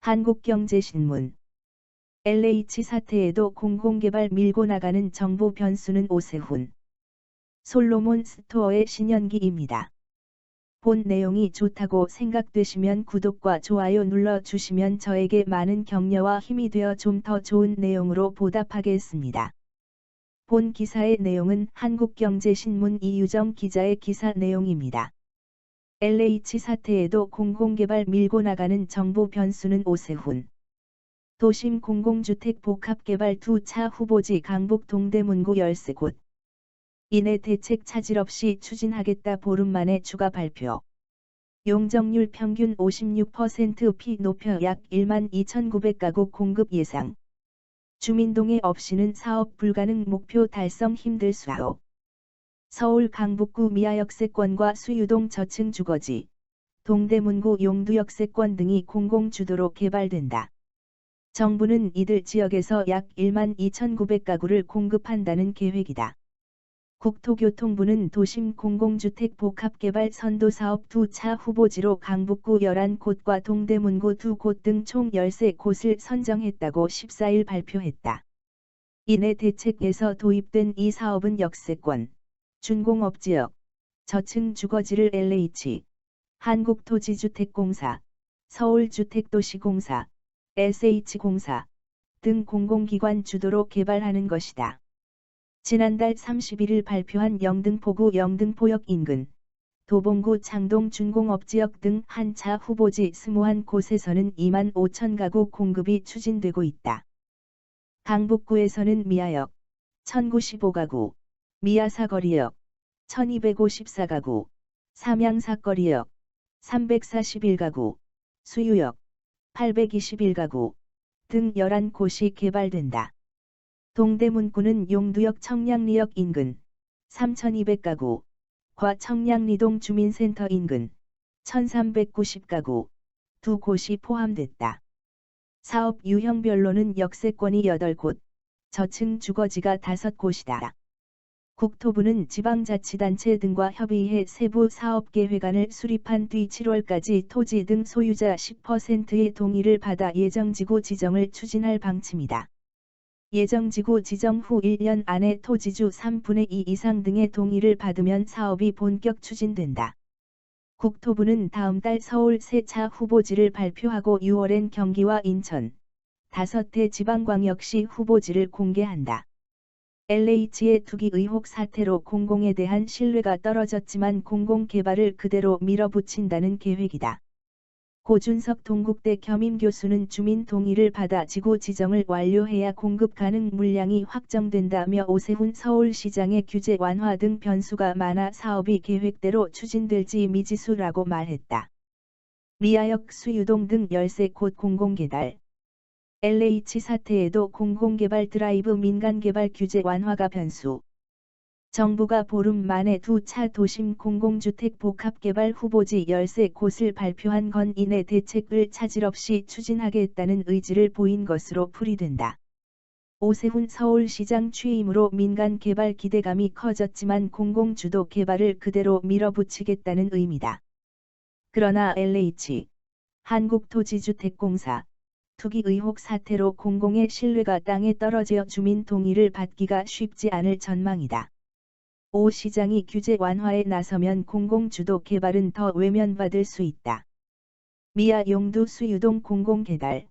한국경제신문. LH 사태에도 공공개발 밀고 나가는 정부 변수는 오세훈. 솔로몬 스토어의 신현기입니다. 본 내용이 좋다고 생각되시면 구독과 좋아요 눌러주시면 저에게 많은 격려와 힘이 되어 좀 더 좋은 내용으로 보답하겠습니다. 본 기사의 내용은 한국경제신문 이유정 기자의 기사 내용입니다. LH 사태에도 공공개발 밀고 나가는 정부 변수는 오세훈. 도심 공공주택 복합개발 2차 후보지 강북 동대문구 13곳. 이내 대책 차질 없이 추진하겠다 보름 만에 추가 발표. 용적률 평균 56%피 높여 약 12,900가구 공급 예상. 주민동의 없이는 사업 불가능 목표 달성 힘들 수요. 서울 강북구 미아역세권과 수유동 저층 주거지, 동대문구 용두역세권 등이 공공주도로 개발된다. 정부는 이들 지역에서 약 12,900가구를 공급한다는 계획이다. 국토교통부는 도심 공공주택 복합개발 선도사업 2차 후보지로 강북구 11곳과 동대문구 2곳 등 총 13곳을 선정했다고 14일 발표했다. 이내 대책에서 도입된 이 사업은 역세권, 준공업지역, 저층 주거지를 LH, 한국토지주택공사, 서울주택도시공사, SH공사 등 공공기관 주도로 개발하는 것이다. 지난달 31일 발표한 영등포구 영등포역 인근, 도봉구 창동 준공업지역 등 한차 후보지 21곳에서는 25,000가구 공급이 추진되고 있다. 강북구에서는 미아역, 1,095가구, 미아사거리역, 1,254가구, 삼양사거리역, 341가구, 수유역, 821가구 등 11곳이 개발된다. 동대문구는 용두역 청량리역 인근 3,200가구, 과 청량리동 주민센터 인근 1,390가구, 2곳이 포함됐다. 사업 유형별로는 역세권이 8곳, 저층 주거지가 5곳이다. 국토부는 지방자치단체 등과 협의해 세부 사업계획안을 수립한 뒤 7월까지 토지 등 소유자 10%의 동의를 받아 예정지구 지정을 추진할 방침이다. 예정지구 지정 후 1년 안에 토지주 3분의 2 이상 등의 동의를 받으면 사업이 본격 추진된다. 국토부는 다음 달 서울 3차 후보지를 발표하고 6월엔 경기와 인천, 5개 지방광역시 후보지를 공개한다. LH의 투기 의혹 사태로 공공에 대한 신뢰가 떨어졌지만 공공개발을 그대로 밀어붙인다는 계획이다. 고준석 동국대 겸임교수는 주민 동의를 받아 지구 지정을 완료해야 공급 가능 물량이 확정된다며 오세훈 서울시장의 규제 완화 등 변수가 많아 사업이 계획대로 추진될지 미지수라고 말했다. 미아역 수유동 등 13곳 공공개발. LH 사태에도 공공개발 드라이브 민간개발 규제 완화가 변수. 정부가 보름 만에 2차 도심 공공주택 복합개발 후보지 13곳을 발표한 건 이내 대책을 차질 없이 추진하겠다는 의지를 보인 것으로 풀이된다. 오세훈 서울시장 취임으로 민간개발 기대감이 커졌지만 공공주도 개발을 그대로 밀어붙이겠다는 의미다. 그러나 LH, 한국토지주택공사, 투기 의혹 사태로 공공의 신뢰가 땅에 떨어져 주민 동의를 받기가 쉽지 않을 전망이다. 오 시장이 규제 완화에 나서면 공공주도 개발은 더 외면받을 수 있다. 미아 용두 수유동 공공개발.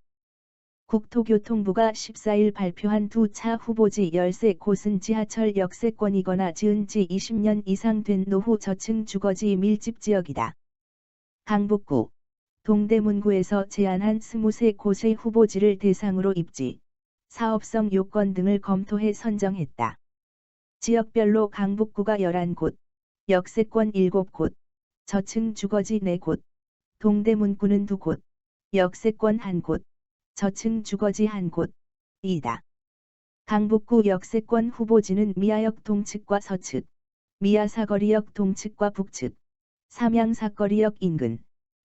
국토교통부가 14일 발표한 2차 후보지 13곳은 지하철 역세권이거나 지은 지 20년 이상 된 노후 저층 주거지 밀집 지역이다. 강북구, 동대문구에서 제안한 23곳의 후보지를 대상으로 입지, 사업성 요건 등을 검토해 선정했다. 지역별로 강북구가 11곳, 역세권 7곳, 저층 주거지 4곳, 동대문구는 2곳, 역세권 1곳, 저층 주거지 1곳, 이다. 강북구 역세권 후보지는 미아역 동측과 서측, 미아사거리역 동측과 북측, 삼양사거리역 인근,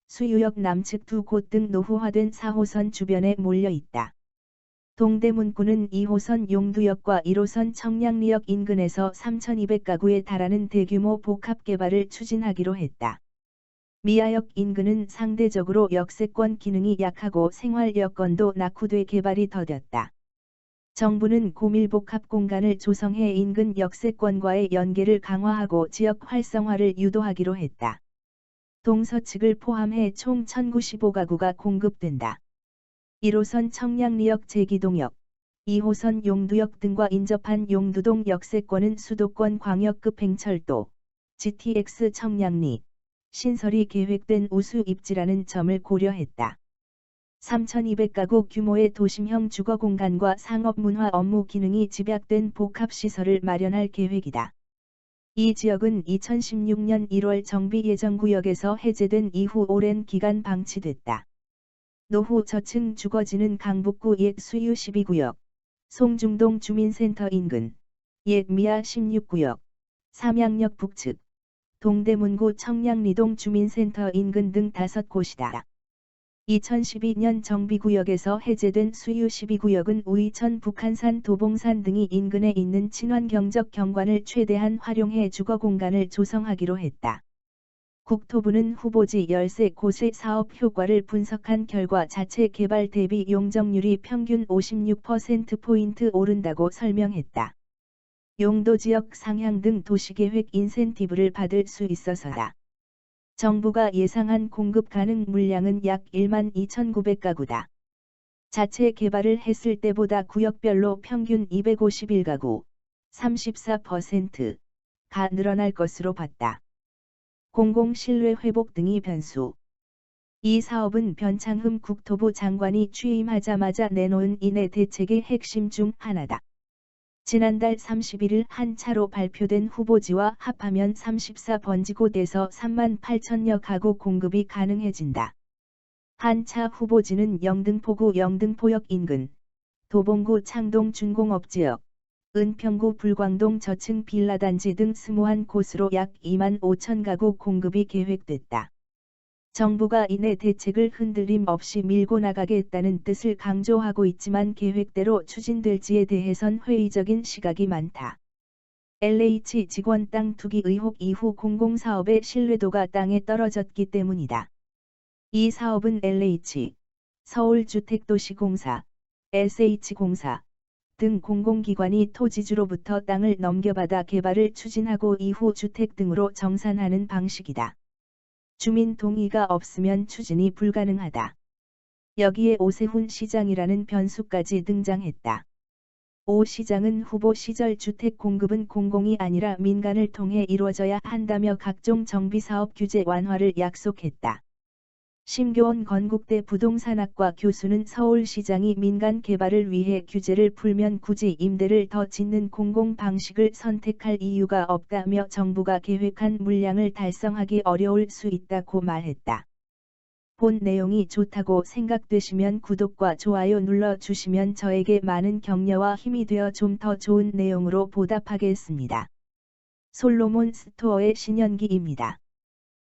수유역 남측 2곳 등 노후화된 4호선 주변에 몰려 있다. 동대문구는 2호선 용두역과 1호선 청량리역 인근에서 3,200가구에 달하는 대규모 복합개발을 추진하기로 했다. 미아역 인근은 상대적으로 역세권 기능이 약하고 생활 여건도 낙후돼 개발이 더뎠다. 정부는 고밀복합 공간을 조성해 인근 역세권과의 연계를 강화하고 지역 활성화를 유도하기로 했다. 동서측을 포함해 총 1095가구가 공급된다. 1호선 청량리역 제기동역, 2호선 용두역 등과 인접한 용두동 역세권은 수도권 광역급 행철도, GTX 청량리, 신설이 계획된 우수 입지라는 점을 고려했다. 3,200가구 규모의 도심형 주거공간과 상업문화 업무 기능이 집약된 복합시설을 마련할 계획이다. 이 지역은 2016년 1월 정비 예정구역에서 해제된 이후 오랜 기간 방치됐다. 노후 저층 주거지는 강북구 옛 수유 12구역, 송중동 주민센터 인근, 옛 미아 16구역, 삼양역 북측, 동대문구 청량리동 주민센터 인근 등 5곳이다. 2012년 정비구역에서 해제된 수유 12구역은 우이천 북한산 도봉산 등이 인근에 있는 친환경적 경관을 최대한 활용해 주거공간을 조성하기로 했다. 국토부는 후보지 13곳의 사업 효과를 분석한 결과 자체 개발 대비 용적률이 평균 56%포인트 오른다고 설명했다. 용도지역 상향 등 도시계획 인센티브를 받을 수 있어서다. 정부가 예상한 공급 가능 물량은 약 12,900가구다. 자체 개발을 했을 때보다 구역별로 평균 251가구, 34%가 늘어날 것으로 봤다. 공공신뢰 회복 등이 변수. 이 사업은 변창흠 국토부 장관이 취임하자마자 내놓은 인해 대책의 핵심 중 하나다. 지난달 31일 한 차로 발표된 후보지와 합하면 34번지곳에서 38,000여 가구 공급이 가능해진다. 한 차 후보지는 영등포구 영등포역 인근, 도봉구 창동 준공업지역, 은평구 불광동 저층 빌라단지 등 21곳으로 약 25,000 가구 공급이 계획됐다. 정부가 인해 대책을 흔들림 없이 밀고 나가겠다는 뜻을 강조하고 있지만 계획대로 추진될지에 대해선 회의적인 시각이 많다. LH 직원 땅 투기 의혹 이후 공공사업의 신뢰도가 땅에 떨어졌기 때문이다. 이 사업은 LH, 서울주택도시공사, SH공사 등 공공기관이 토지주로부터 땅을 넘겨받아 개발을 추진하고 이후 주택 등으로 정산하는 방식이다. 주민 동의가 없으면 추진이 불가능하다. 여기에 오세훈 시장이라는 변수까지 등장했다. 오 시장은 후보 시절 주택 공급은 공공이 아니라 민간을 통해 이루어져야 한다며 각종 정비사업 규제 완화를 약속했다. 심교원 건국대 부동산학과 교수는 서울시장이 민간 개발을 위해 규제를 풀면 굳이 임대를 더 짓는 공공 방식을 선택할 이유가 없다며 정부가 계획한 물량을 달성하기 어려울 수 있다고 말했다. 본 내용이 좋다고 생각되시면 구독과 좋아요 눌러주시면 저에게 많은 격려와 힘이 되어 좀 더 좋은 내용으로 보답하겠습니다. 솔로몬 스토어의 신현기입니다.